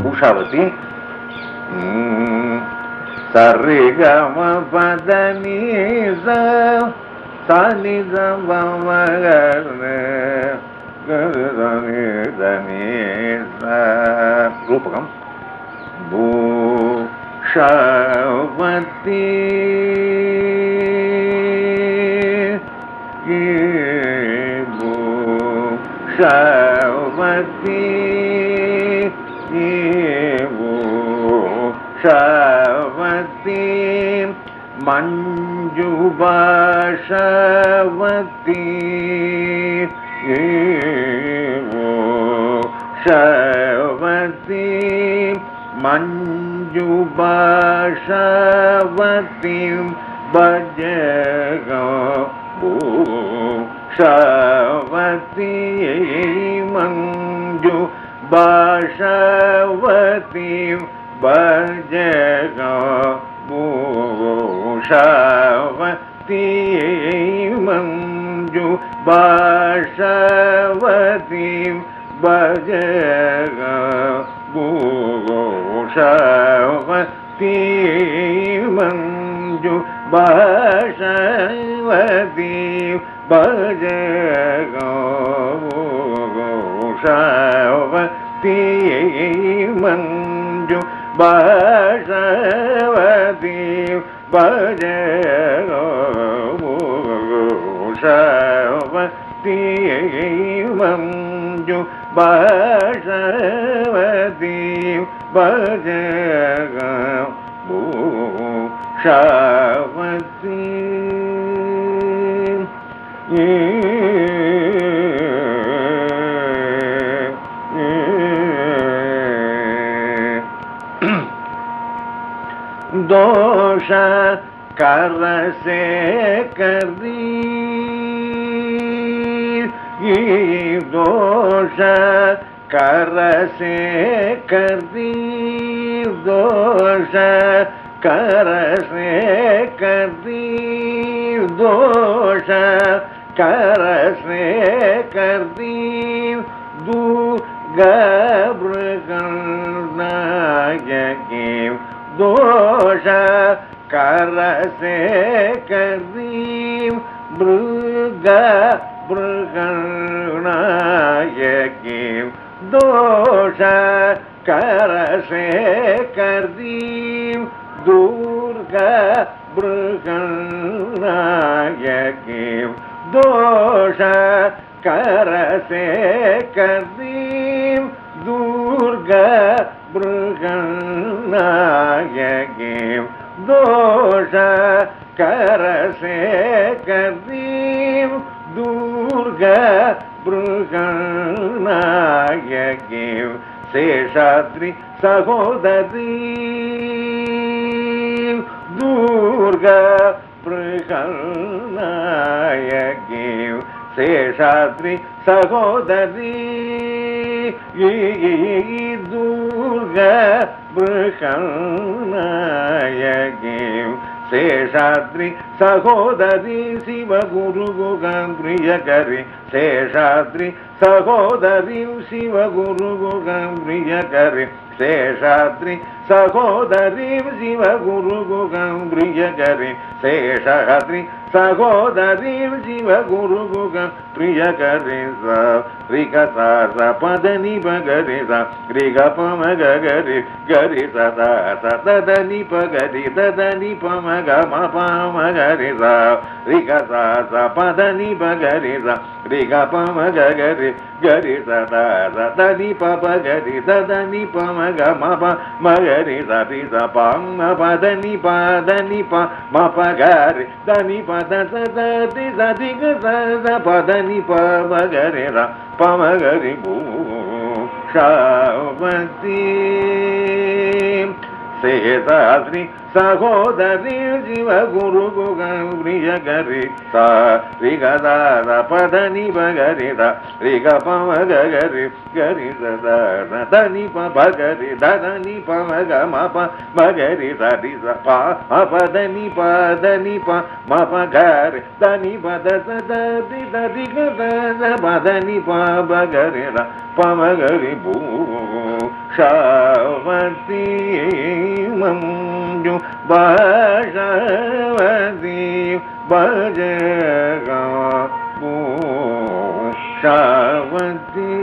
பூஷாவதி. சரி கம பத நீ சனி ரூபகம். பூஷாவதி பூஷாவதி பூஷாவதி மஞ்சுபாஷவதி பூஷாவதி மஞ்சுபாஷவதி பஜக பூஷாவதி மஞ்சு பாஷவதி பஜக பூஷாவதி மஞ்சு பாஷவதி பஜக பூஷாவதி மஞ்சு பாஷவதி பஜக பூஷாவதி மஞ்சு பாஷவதி பஜக பூஷாவதி மஞ்சு பாஷவதி பஜக பூஷாவதி. दोष कर से करी दोष कर से करी दोष कर से करी दोष कर से करी दुर्गनायकी दोष कर से करी मृग मृगनायकी दोष कर से करी दुर्गा मृगनायकी दोष कर से करी दुर्गा मृगनायकी दोष कर से करी दुर्गा मृगनायकी शेषाद्रि सहोदरी दुर्गा मृगनायकी शेषाद्रि सहोदरी दुर्गा मृगनायकी शेषाद्रि सहोदरी शिव गुरु गुगं प्रियकरी शेषाद्रि सहोदरी शिव गुरु गुगं प्रियकरी शेषाद्रि सहोदरी शिव गुरु गुगं प्रियकरी शेषाद्रि सहोदरी शिव गुरु गुगं प्रियकरी ऋग सा पदनि पगरि सा ऋग पम गरि गरि सा तदनि पगरि तदनि पम ग म पम गरि सा ऋग सा पदनि पगरि सा ऋग पम गरि गरि सा तदनि पप गरि तदनि पम ग म प गरि सा रि सा पम पदनि पदनि प म प गरि दनि पद सदति सदि ग स पदनि प गरि रा पम गरि भूषावती शेषाद्रि सहोदरी शिव गुरु गुगं प्रियकरी सा रि ग दा पदनि पगरि दा रि ग पम गरि गरि दनि प गरि दनि पम ग म प गरि रि स प पदनि पदनि प म प गरि दनि पद सदति दि ग पदनि प गरि रा पम गरि भूषावती பூஷாவதி மஞ்சு பஷவதி பஜகா பூஷாவதி